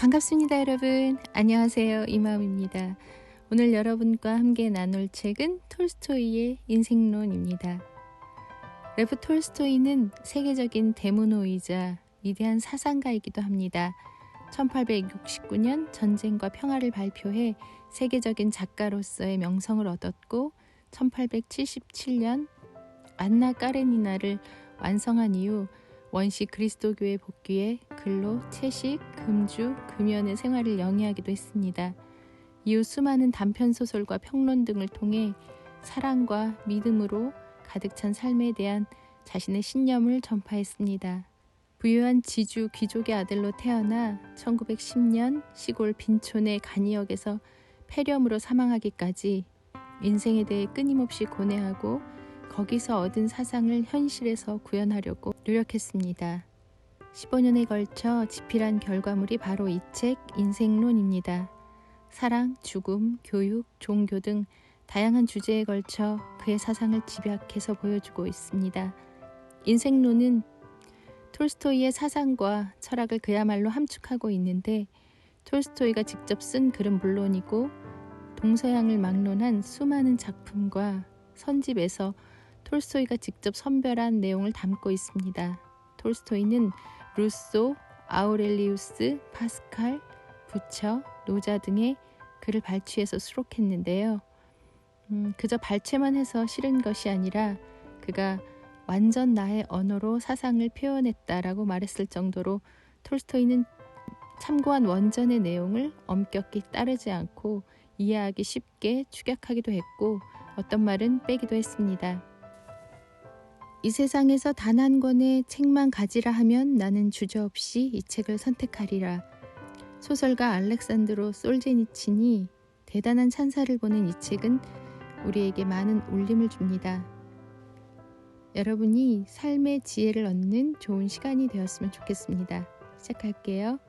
반갑습니다, 여러분. 안녕하세요. 이마음입니다. 오늘 여러분과 함께 나눌 책은 톨스토이의 인생론입니다. 레프 톨스토이는 세계적인 대문호이자 위대한 사상가이기도 합니다. 1869년 전쟁과 평화를 발표해 세계적인 작가로서의 명성을 얻었고 1877년 안나 까레니나를 완성한 이후 원시 그리스도교에 복귀해 근로, 채식, 금주, 금연의 생활을 영위하기도 했습니다. 이후 수많은 단편소설과 평론 등을 통해 사랑과 믿음으로 가득 찬 삶에 대한 자신의 신념을 전파했습니다. 부유한 지주 귀족의 아들로 태어나 1910년 시골 빈촌의 간이역에서 폐렴으로 사망하기까지 인생에 대해 끊임없이 고뇌하고 거기서 얻은 사상을 현실에서 구현하려고 노력했습니다. 15년에 걸쳐 집필한 결과물이 바로 이 책 인생론입니다. 사랑, 죽음, 교육, 종교 등 다양한 주제에 걸쳐 그의 사상을 집약해서 보여주고 있습니다. 인생론은 톨스토이의 사상과 철학을 그야말로 함축하고 있는데 톨스토이가 직접 쓴 글은 물론이고 동서양을 막론한 수많은 작품과 선집에서 톨스토이가 직접 선별한 내용을 담고 있습니다. 톨스토이는 루소, 아우렐리우스, 파스칼, 부처, 노자 등의 글을 발췌해서 수록했는데요. 그저 발췌만 해서 실은 것이 아니라 그가 완전 나의 언어로 사상을 표현했다라고 말했을 정도로 톨스토이는 참고한 원전의 내용을 엄격히 따르지 않고 이해하기 쉽게 축약하기도 했고 어떤 말은 빼기도 했습니다. 이 세상에서 단 한 권의 책만 가지라 하면 나는 주저없이 이 책을 선택하리라. 소설가 알렉산드로 솔제니친이 대단한 찬사를 보낸 이 책은 우리에게 많은 울림을 줍니다. 여러분이 삶의 지혜를 얻는 좋은 시간이 되었으면 좋겠습니다. 시작할게요.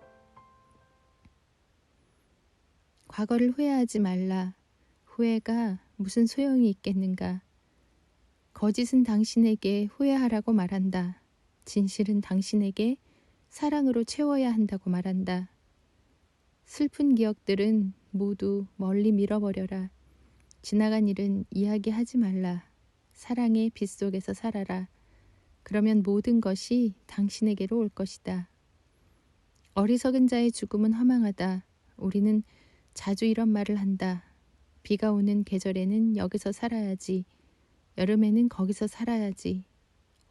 과거를 후회하지 말라. 후회가 무슨 소용이 있겠는가? 거짓은 당신에게 후회하라고 말한다. 진실은 당신에게 사랑으로 채워야 한다고 말한다. 슬픈 기억들은 모두 멀리 밀어버려라. 지나간 일은 이야기하지 말라. 사랑의 빛 속에서 살아라. 그러면 모든 것이 당신에게로 올 것이다. 어리석은 자의 죽음은 허망하다. 우리는 자주 이런 말을 한다. 비가 오는 계절에는 여기서 살아야지. 여름에는 거기서 살아야지.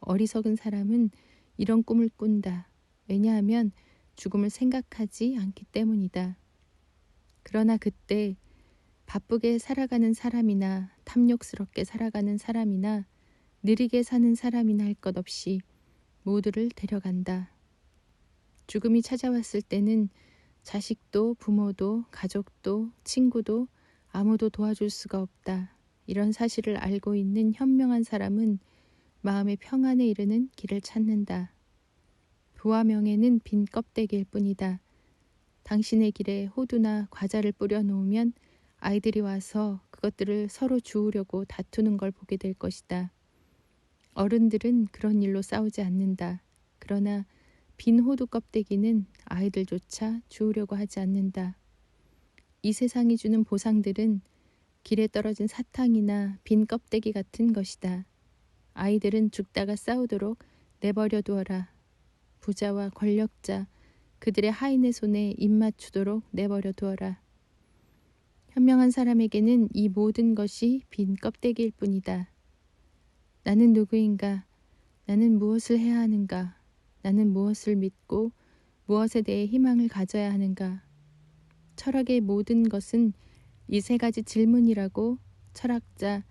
어리석은 사람은 이런 꿈을 꾼다. 왜냐하면 죽음을 생각하지 않기 때문이다. 그러나 그때 바쁘게 살아가는 사람이나 탐욕스럽게 살아가는 사람이나 느리게 사는 사람이나 할 것 없이 모두를 데려간다. 죽음이 찾아왔을 때는 자식도 부모도 가족도 친구도 아무도 도와줄 수가 없다. 이런 사실을 알고 있는 현명한 사람은 마음의 평안에 이르는 길을 찾는다. 부와 명예는 빈 껍데기일 뿐이다. 당신의 길에 호두나 과자를 뿌려놓으면 아이들이 와서 그것들을 서로 주우려고 다투는 걸 보게 될 것이다. 어른들은 그런 일로 싸우지 않는다. 그러나 빈 호두 껍데기는 아이들조차 주우려고 하지 않는다. 이 세상이 주는 보상들은 길에 떨어진 사탕이나 빈 껍데기 같은 것이다. 아이들은 죽다가 싸우도록 내버려 두어라. 부자와 권력자, 그들의 하인의 손에 입 맞추도록 내버려 두어라. 현명한 사람에게는 이 모든 것이 빈 껍데기일 뿐이다. 나는 누구인가? 나는 무엇을 해야 하는가? 나는 무엇을 믿고 무엇에 대해 희망을 가져야 하는가? 철학의 모든 것은 이 세 가지 질문이라고 철학자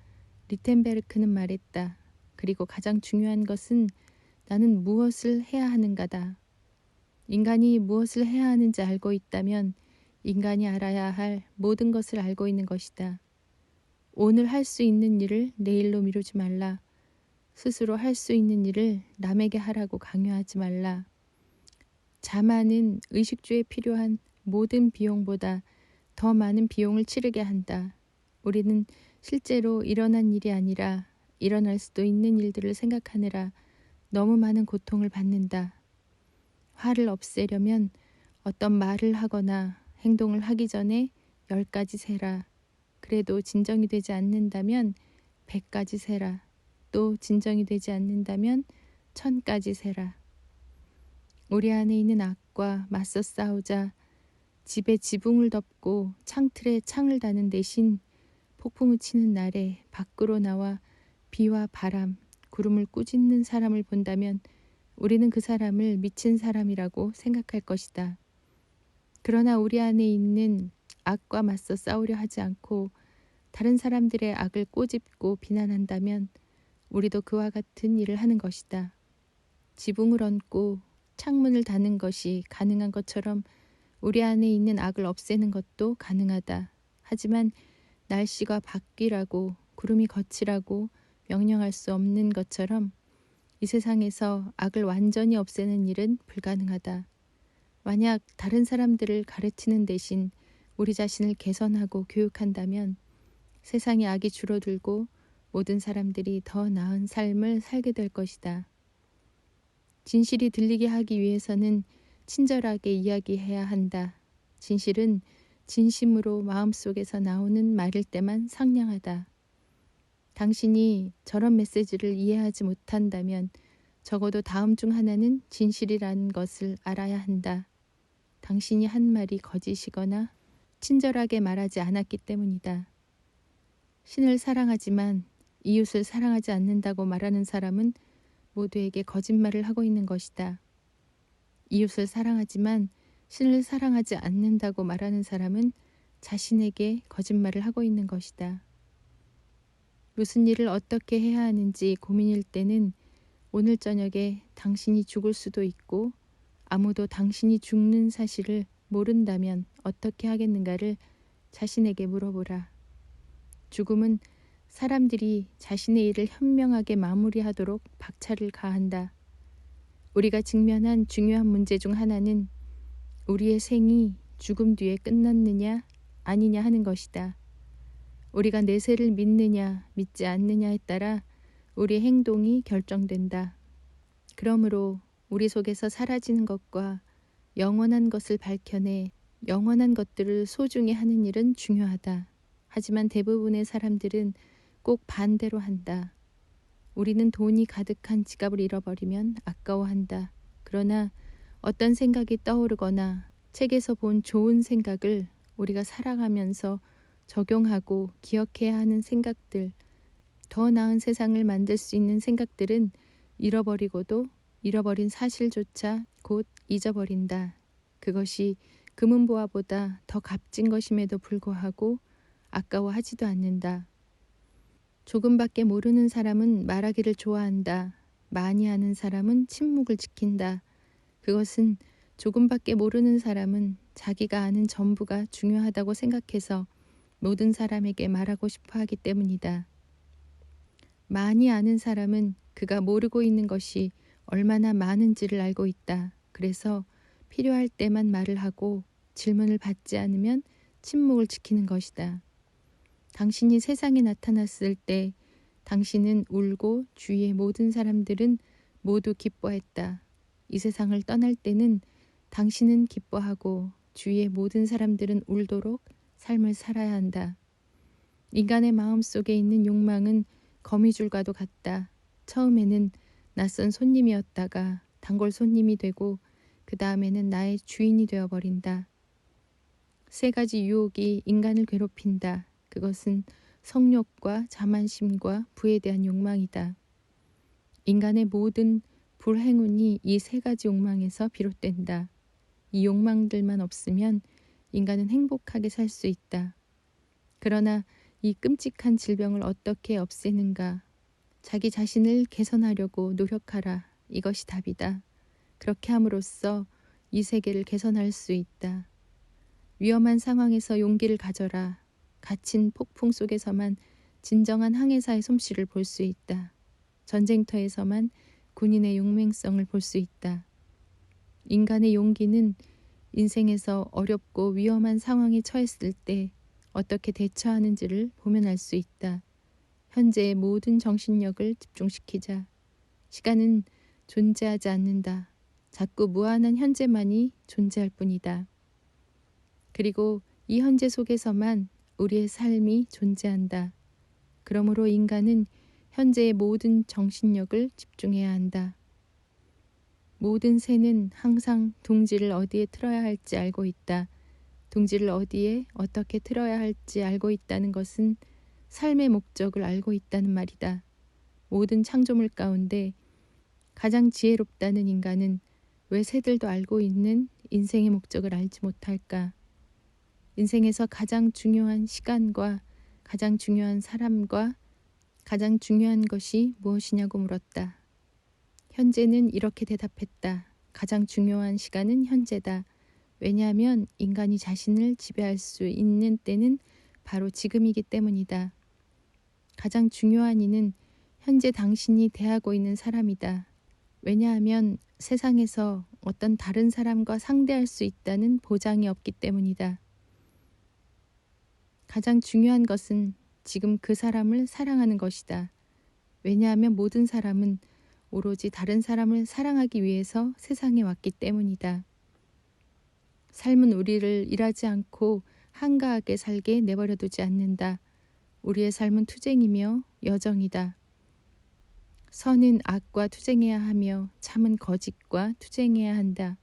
리텐베르크는 말했다. 그리고 가장 중요한 것은 나는 무엇을 해야 하는가다. 인간이 무엇을 해야 하는지 알고 있다면 인간이 알아야 할 모든 것을 알고 있는 것이다. 오늘 할 수 있는 일을 내일로 미루지 말라. 스스로 할 수 있는 일을 남에게 하라고 강요하지 말라. 자만은 의식주에 필요한 모든 비용보다 더 많은 비용을 치르게 한다. 우리는 실제로 일어난 일이 아니라 일어날 수도 있는 일들을 생각하느라 너무 많은 고통을 받는다. 화를 없애려면 어떤 말을 하거나 행동을 하기 전에 10가지 세라. 그래도 진정이 되지 않는다면 100가지 세라. 또 진정이 되지 않는다면 1000가지 세라. 우리 안에 있는 악과 맞서 싸우자. 집에 지붕을 덮고 창틀에 창을 다는 대신 폭풍우 치는 날에 밖으로 나와 비와 바람, 구름을 꾸짖는 사람을 본다면 우리는 그 사람을 미친 사람이라고 생각할 것이다. 그러나 우리 안에 있는 악과 맞서 싸우려 하지 않고 다른 사람들의 악을 꼬집고 비난한다면 우리도 그와 같은 일을 하는 것이다. 지붕을 얹고 창문을 닫는 것이 가능한 것처럼 우리 안에 있는 악을 없애는 것도 가능하다. 하지만 날씨가 바뀌라고 구름이 거치라고 명령할 수 없는 것처럼 이 세상에서 악을 완전히 없애는 일은 불가능하다. 만약 다른 사람들을 가르치는 대신 우리 자신을 개선하고 교육한다면 세상의 악이 줄어들고 모든 사람들이 더 나은 삶을 살게 될 것이다. 진실이 들리게 하기 위해서는 친절하게 이야기해야 한다. 진실은 진심으로 마음속에서 나오는 말일 때만 상냥하다. 당신이 저런 메시지를 이해하지 못한다면 적어도 다음 중 하나는 진실이라는 것을 알아야 한다. 당신이 한 말이 거짓이거나 친절하게 말하지 않았기 때문이다. 신을 사랑하지만 이웃을 사랑하지 않는다고 말하는 사람은 모두에게 거짓말을 하고 있는 것이다. 이웃을 사랑하지만 신을 사랑하지 않는다고 말하는 사람은 자신에게 거짓말을 하고 있는 것이다. 무슨 일을 어떻게 해야 하는지 고민일 때는 오늘 저녁에 당신이 죽을 수도 있고 아무도 당신이 죽는 사실을 모른다면 어떻게 하겠는가를 자신에게 물어보라. 죽음은 사람들이 자신의 일을 현명하게 마무리하도록 박차를 가한다. 우리가 직면한 중요한 문제 중 하나는 우리의 생이 죽음 뒤에 끝났느냐 아니냐 하는 것이다. 우리가 내세를 믿느냐 믿지 않느냐에 따라 우리의 행동이 결정된다. 그러므로 우리 속에서 사라지는 것과 영원한 것을 밝혀내 영원한 것들을 소중히 하는 일은 중요하다. 하지만 대부분의 사람들은 꼭 반대로 한다. 우리는 돈이 가득한 지갑을 잃어버리면 아까워한다. 그러나 어떤 생각이 떠오르거나 책에서 본 좋은 생각을 우리가 살아가면서 적용하고 기억해야 하는 생각들, 더 나은 세상을 만들 수 있는 생각들은 잃어버리고도 잃어버린 사실조차 곧 잊어버린다. 그것이 금은보화보다 더 값진 것임에도 불구하고 아까워하지도 않는다. 조금밖에 모르는 사람은 말하기를 좋아한다. 많이 아는 사람은 침묵을 지킨다. 그것은 조금밖에 모르는 사람은 자기가 아는 전부가 중요하다고 생각해서 모든 사람에게 말하고 싶어 하기 때문이다. 많이 아는 사람은 그가 모르고 있는 것이 얼마나 많은지를 알고 있다. 그래서 필요할 때만 말을 하고 질문을 받지 않으면 침묵을 지키는 것이다. 당신이 세상에 나타났을 때 당신은 울고 주위의 모든 사람들은 모두 기뻐했다. 이 세상을 떠날 때는 당신은 기뻐하고 주위의 모든 사람들은 울도록 삶을 살아야 한다. 인간의 마음 속에 있는 욕망은 거미줄과도 같다. 처음에는 낯선 손님이었다가 단골 손님이 되고 그 다음에는 나의 주인이 되어버린다. 3가지 유혹이 인간을 괴롭힌다. 그것은 성욕과 자만심과 부에 대한 욕망이다. 인간의 모든 불행운이 이 3가지 욕망에서 비롯된다. 이 욕망들만 없으면 인간은 행복하게 살 수 있다. 그러나 이 끔찍한 질병을 어떻게 없애는가? 자기 자신을 개선하려고 노력하라. 이것이 답이다. 그렇게 함으로써 이 세계를 개선할 수 있다. 위험한 상황에서 용기를 가져라. 갇힌 폭풍 속에서만 진정한 항해사의 솜씨를 볼 수 있다. 전쟁터에서만 군인의 용맹성을 볼 수 있다. 인간의 용기는 인생에서 어렵고 위험한 상황에 처했을 때 어떻게 대처하는지를 보면 알 수 있다. 현재의 모든 정신력을 집중시키자. 시간은 존재하지 않는다. 자꾸 무한한 현재만이 존재할 뿐이다. 그리고 이 현재 속에서만 우리의 삶이 존재한다. 그러므로 인간은 현재의 모든 정신력을 집중해야 한다. 모든 새는 항상 둥지를 어디에 틀어야 할지 알고 있다. 둥지를 어디에 어떻게 틀어야 할지 알고 있다는 것은 삶의 목적을 알고 있다는 말이다. 모든 창조물 가운데 가장 지혜롭다는 인간은 왜 새들도 알고 있는 인생의 목적을 알지 못할까? 인생에서 가장 중요한 시간과 가장 중요한 사람과 가장 중요한 것이 무엇이냐고 물었다. 현재는 이렇게 대답했다. 가장 중요한 시간은 현재다. 왜냐하면 인간이 자신을 지배할 수 있는 때는 바로 지금이기 때문이다. 가장 중요한 이는 현재 당신이 대하고 있는 사람이다. 왜냐하면 세상에서 어떤 다른 사람과 상대할 수 있다는 보장이 없기 때문이다. 가장 중요한 것은 지금 그 사람을 사랑하는 것이다. 왜냐하면 모든 사람은 오로지 다른 사람을 사랑하기 위해서 세상에 왔기 때문이다. 삶은 우리를 일하지 않고 한가하게 살게 내버려 두지 않는다. 우리의 삶은 투쟁이며 여정이다. 선은 악과 투쟁해야 하며 참은 거짓과 투쟁해야 한다.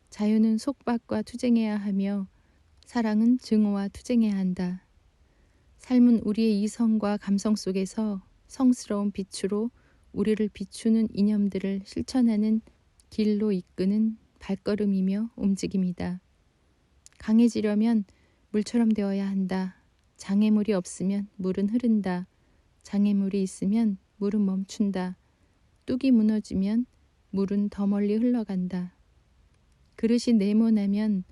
자유는 속박과 투쟁해야 하며 사랑은 증오와 투쟁해야 한다. 삶은 우리의 이성과 감성 속에서 성스러운 빛으로 우리를 비추는 이념들을 실천하는 길로 이끄는 발걸음이며 움직임이다. 강해지려면 물처럼 되어야 한다. 장애물이 없으면 물은 흐른다. 장애물이 있으면 물은 멈춘다. 뚝이 무너지면 물은 더 멀리 흘러간다. 그릇이 네모나면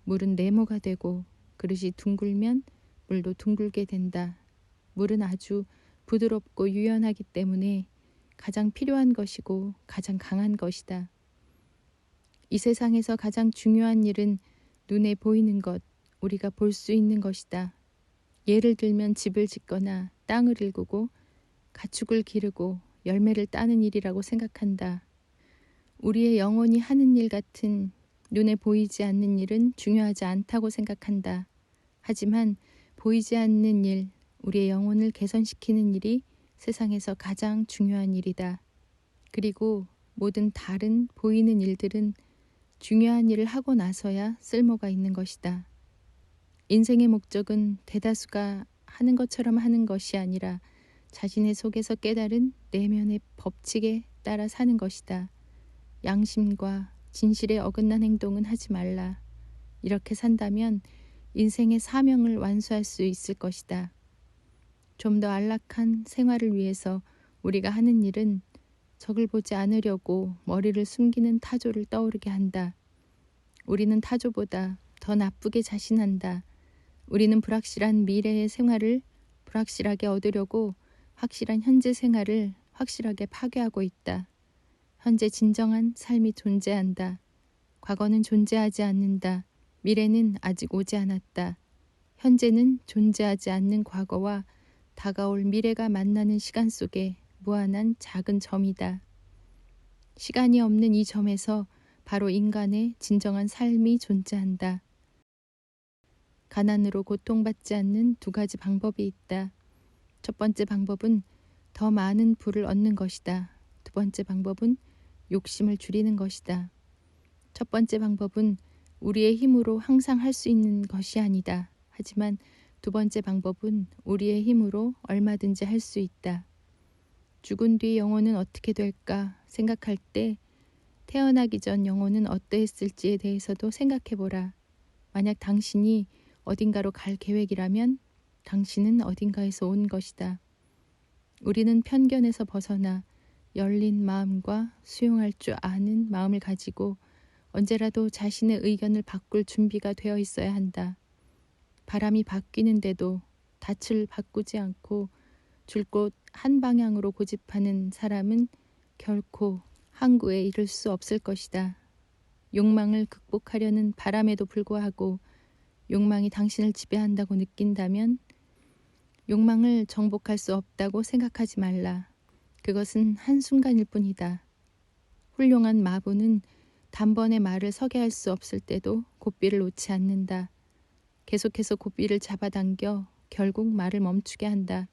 물은 네모가 되고 그릇이 둥글면 물도 둥글게 된다. 물은 아주 부드럽고 유연하기 때문에 가장 필요한 것이고 가장 강한 것이다. 이 세상에서 가장 중요한 일은 눈에 보이는 것, 우리가 볼 수 있는 것이다. 예를 들면 집을 짓거나 땅을 일구고 가축을 기르고 열매를 따는 일이라고 생각한다. 우리의 영혼이 하는 일 같은 눈에 보이지 않는 일은 중요하지 않다고 생각한다. 하지만 보이지 않는 일, 우리의 영혼을 개선시키는 일이 세상에서 가장 중요한 일이다. 그리고 모든 다른 보이는 일들은 중요한 일을 하고 나서야 쓸모가 있는 것이다. 인생의 목적은 대다수가 하는 것처럼 하는 것이 아니라 자신의 속에서 깨달은 내면의 법칙에 따라 사는 것이다. 양심과 진실에 어긋난 행동은 하지 말라. 이렇게 산다면 인생의 사명을 완수할 수 있을 것이다. 좀 더 안락한 생활을 위해서 우리가 하는 일은 적을 보지 않으려고 머리를 숨기는 타조를 떠오르게 한다. 우리는 타조보다 더 나쁘게 자신한다. 우리는 불확실한 미래의 생활을 불확실하게 얻으려고 확실한 현재 생활을 확실하게 파괴하고 있다. 현재 진정한 삶이 존재한다. 과거는 존재하지 않는다. 미래는 아직 오지 않았다. 현재는 존재하지 않는 과거와 다가올 미래가 만나는 시간 속에 무한한 작은 점이다. 시간이 없는 이 점에서 바로 인간의 진정한 삶이 존재한다. 가난으로 고통받지 않는 두 가지 방법이 있다. 첫 번째 방법은 더 많은 부를 얻는 것이다. 두 번째 방법은 욕심을 줄이는 것이다. 첫 번째 방법은 우리의 힘으로 항상 할 수 있는 것이 아니다. 하지만 두 번째 방법은 우리의 힘으로 얼마든지 할 수 있다. 죽은 뒤 영혼은 어떻게 될까 생각할 때 태어나기 전 영혼은 어떠했을지에 대해서도 생각해보라. 만약 당신이 어딘가로 갈 계획이라면 당신은 어딘가에서 온 것이다. 우리는 편견에서 벗어나 열린 마음과 수용할 줄 아는 마음을 가지고 언제라도 자신의 의견을 바꿀 준비가 되어 있어야 한다. 바람이 바뀌는데도 닻을 바꾸지 않고 줄곧 한 방향으로 고집하는 사람은 결코 항구에 이를 수 없을 것이다. 욕망을 극복하려는 바람에도 불구하고 욕망이 당신을 지배한다고 느낀다면 욕망을 정복할 수 없다고 생각하지 말라. 그것은 한순간일 뿐이다. 훌륭한 마부는 단번에 말을 서게 할 수 없을 때도 고삐를 놓지 않는다. 계속해서 고삐를 잡아당겨 결국 말을 멈추게 한다.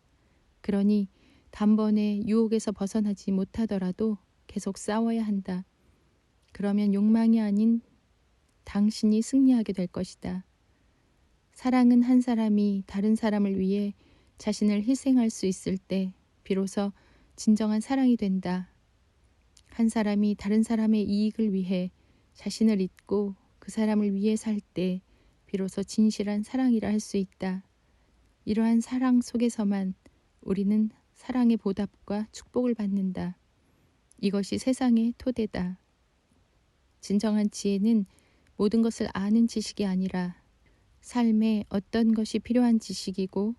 그러니 단번에 유혹에서 벗어나지 못하더라도 계속 싸워야 한다. 그러면 욕망이 아닌 당신이 승리하게 될 것이다. 사랑은 한 사람이 다른 사람을 위해 자신을 희생할 수 있을 때 비로소 진정한 사랑이 된다. 한 사람이 다른 사람의 이익을 위해 자신을 잊고 그 사람을 위해 살 때 비로소 진실한 사랑이라 할 수 있다. 이러한 사랑 속에서만 우리는 사랑의 보답과 축복을 받는다. 이것이 세상의 토대다. 진정한 지혜는 모든 것을 아는 지식이 아니라 삶에 어떤 것이 필요한 지식이고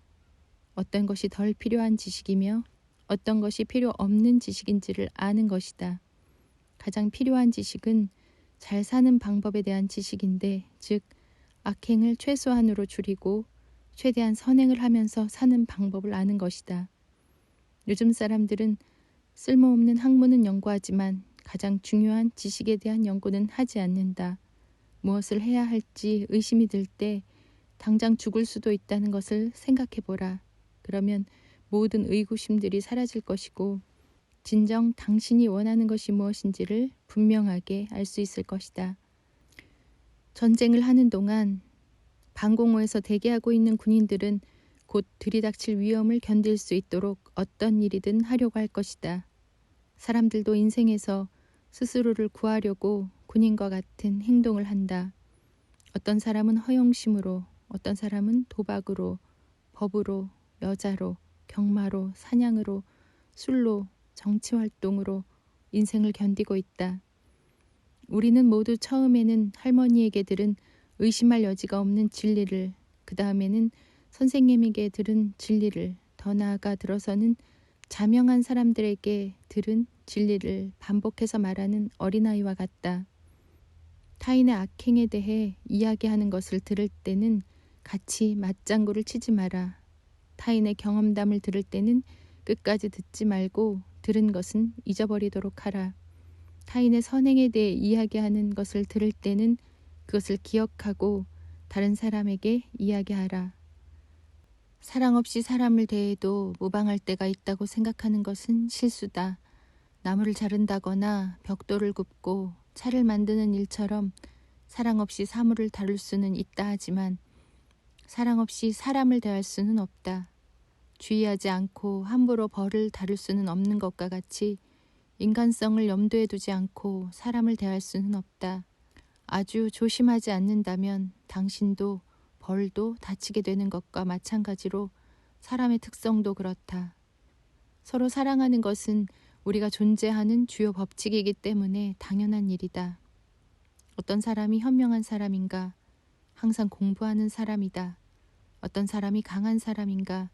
어떤 것이 덜 필요한 지식이며 어떤 것이 필요 없는 지식인지를 아는 것이다. 가장 필요한 지식은 잘 사는 방법에 대한 지식인데, 즉 악행을 최소한으로 줄이고 최대한 선행을 하면서 사는 방법을 아는 것이다. 요즘 사람들은 쓸모없는 학문은 연구하지만 가장 중요한 지식에 대한 연구는 하지 않는다. 무엇을 해야 할지 의심이 들 때 당장 죽을 수도 있다는 것을 생각해보라. 그러면 모든 의구심들이 사라질 것이고 진정 당신이 원하는 것이 무엇인지를 분명하게 알 수 있을 것이다. 전쟁을 하는 동안 방공호에서 대기하고 있는 군인들은 곧 들이닥칠 위험을 견딜 수 있도록 어떤 일이든 하려고 할 것이다. 사람들도 인생에서 스스로를 구하려고 군인과 같은 행동을 한다. 어떤 사람은 허영심으로, 어떤 사람은 도박으로, 법으로, 여자로, 경마로, 사냥으로, 술로, 정치활동으로 인생을 견디고 있다. 우리는 모두 처음에는 할머니에게 들은 의심할 여지가 없는 진리를, 그 다음에는 선생님에게 들은 진리를, 더 나아가 들어서는 자명한 사람들에게 들은 진리를 반복해서 말하는 어린아이와 같다. 타인의 악행에 대해 이야기하는 것을 들을 때는 같이 맞장구를 치지 마라. 타인의 경험담을 들을 때는 끝까지 듣지 말고 들은 것은 잊어버리도록 하라. 타인의 선행에 대해 이야기하는 것을 들을 때는 그것을 기억하고 다른 사람에게 이야기하라. 사랑 없이 사람을 대해도 무방할 때가 있다고 생각하는 것은 실수다. 나무를 자른다거나 벽돌을 굽고 차를 만드는 일처럼 사랑 없이 사물을 다룰 수는 있다 하지만 사랑 없이 사람을 대할 수는 없다. 주의하지 않고 함부로 벌을 다룰 수는 없는 것과 같이 인간성을 염두에 두지 않고 사람을 대할 수는 없다. 아주 조심하지 않는다면 당신도 벌도 다치게 되는 것과 마찬가지로 사람의 특성도 그렇다. 서로 사랑하는 것은 우리가 존재하는 주요 법칙이기 때문에 당연한 일이다. 어떤 사람이 현명한 사람인가? 항상 공부하는 사람이다. 어떤 사람이 강한 사람인가?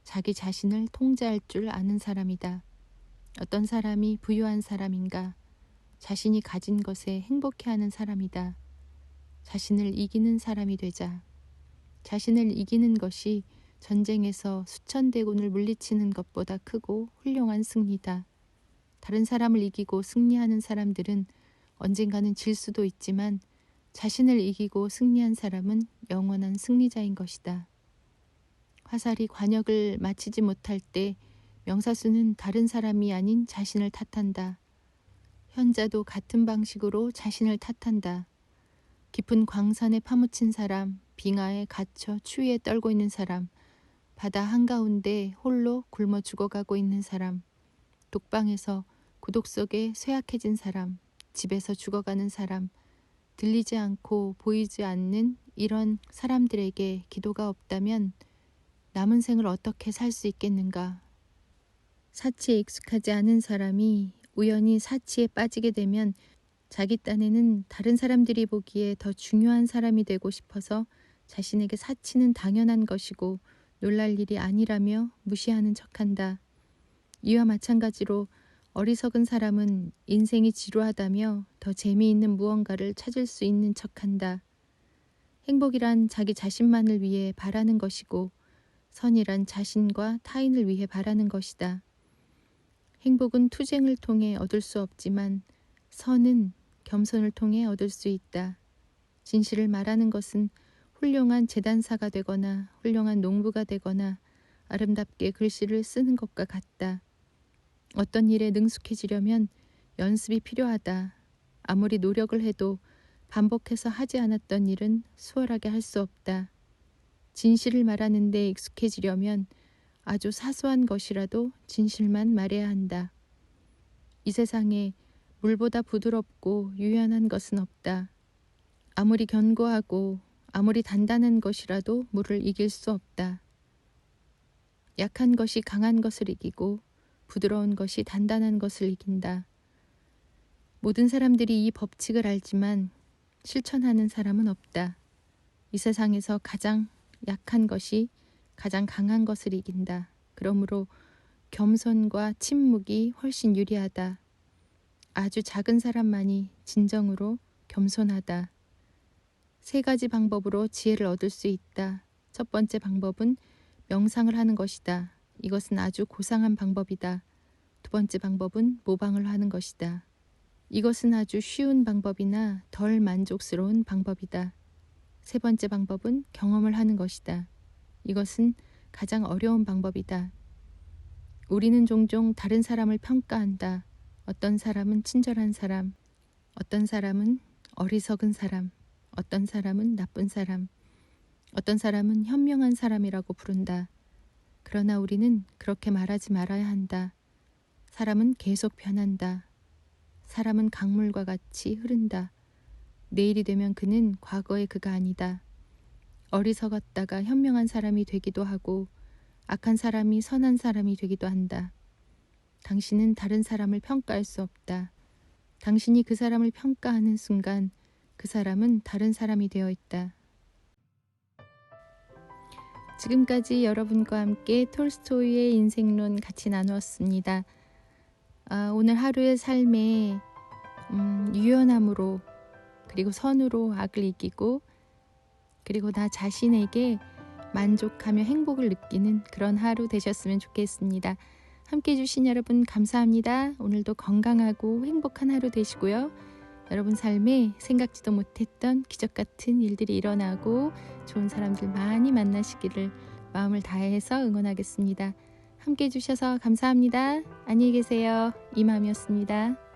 자기 자신을 통제할 줄 아는 사람이다. 어떤 사람이 부유한 사람인가? 자신이 가진 것에 행복해하는 사람이다. 자신을 이기는 사람이 되자. 자신을 이기는 것이 전쟁에서 수천 대군을 물리치는 것보다 크고 훌륭한 승리다. 다른 사람을 이기고 승리하는 사람들은 언젠가는 질 수도 있지만 자신을 이기고 승리한 사람은 영원한 승리자인 것이다. 화살이 관역을 마치지 못할 때 명사수는 다른 사람이 아닌 자신을 탓한다. 현자도 같은 방식으로 자신을 탓한다. 깊은 광산에 파묻힌 사람, 빙하에 갇혀 추위에 떨고 있는 사람, 바다 한가운데 홀로 굶어 죽어가고 있는 사람, 독방에서 고독 속에 쇠약해진 사람, 집에서 죽어가는 사람, 들리지 않고 보이지 않는 이런 사람들에게 기도가 없다면 남은 생을 어떻게 살 수 있겠는가? 사치에 익숙하지 않은 사람이 우연히 사치에 빠지게 되면 자기 딴에는 다른 사람들이 보기에 더 중요한 사람이 되고 싶어서 자신에게 사치는 당연한 것이고 놀랄 일이 아니라며 무시하는 척한다. 이와 마찬가지로 어리석은 사람은 인생이 지루하다며 더 재미있는 무언가를 찾을 수 있는 척한다. 행복이란 자기 자신만을 위해 바라는 것이고 선이란 자신과 타인을 위해 바라는 것이다. 행복은 투쟁을 통해 얻을 수 없지만 선은 겸손을 통해 얻을 수 있다. 진실을 말하는 것은 훌륭한 재단사가 되거나 훌륭한 농부가 되거나 아름답게 글씨를 쓰는 것과 같다. 어떤 일에 능숙해지려면 연습이 필요하다. 아무리 노력을 해도 반복해서 하지 않았던 일은 수월하게 할 수 없다. 진실을 말하는 데 익숙해지려면 아주 사소한 것이라도 진실만 말해야 한다. 이 세상에 물보다 부드럽고 유연한 것은 없다. 아무리 견고하고 아무리 단단한 것이라도 물을 이길 수 없다. 약한 것이 강한 것을 이기고 부드러운 것이 단단한 것을 이긴다. 모든 사람들이 이 법칙을 알지만 실천하는 사람은 없다. 이 세상에서 가장 약한 것이 가장 강한 것을 이긴다. 그러므로 겸손과 침묵이 훨씬 유리하다. 아주 작은 사람만이 진정으로 겸손하다. 3가지 방법으로 지혜를 얻을 수 있다. 첫 번째 방법은 명상을 하는 것이다. 이것은 아주 고상한 방법이다. 두 번째 방법은 모방을 하는 것이다. 이것은 아주 쉬운 방법이나 덜 만족스러운 방법이다. 세 번째 방법은 경험을 하는 것이다. 이것은 가장 어려운 방법이다. 우리는 종종 다른 사람을 평가한다. 어떤 사람은 친절한 사람, 어떤 사람은 어리석은 사람, 어떤 사람은 나쁜 사람, 어떤 사람은 현명한 사람이라고 부른다. 그러나 우리는 그렇게 말하지 말아야 한다. 사람은 계속 변한다. 사람은 강물과 같이 흐른다. 내일이 되면 그는 과거의 그가 아니다. 어리석었다가 현명한 사람이 되기도 하고 악한 사람이 선한 사람이 되기도 한다. 당신은 다른 사람을 평가할 수 없다. 당신이 그 사람을 평가하는 순간 그 사람은 다른 사람이 되어 있다. 지금까지 여러분과 함께 톨스토이의 인생론 같이 나누었습니다. 오늘 하루의 삶에 유연함으로 그리고 선으로 악을 이기고 그리고 나 자신에게 만족하며 행복을 느끼는 그런 하루 되셨으면 좋겠습니다. 함께해 주신 여러분 감사합니다. 오늘도 건강하고 행복한 하루 되시고요. 여러분 삶에 생각지도 못했던 기적 같은 일들이 일어나고 좋은 사람들 많이 만나시기를 마음을 다해서 응원하겠습니다. 함께해 주셔서 감사합니다. 안녕히 계세요. 이맘이었습니다.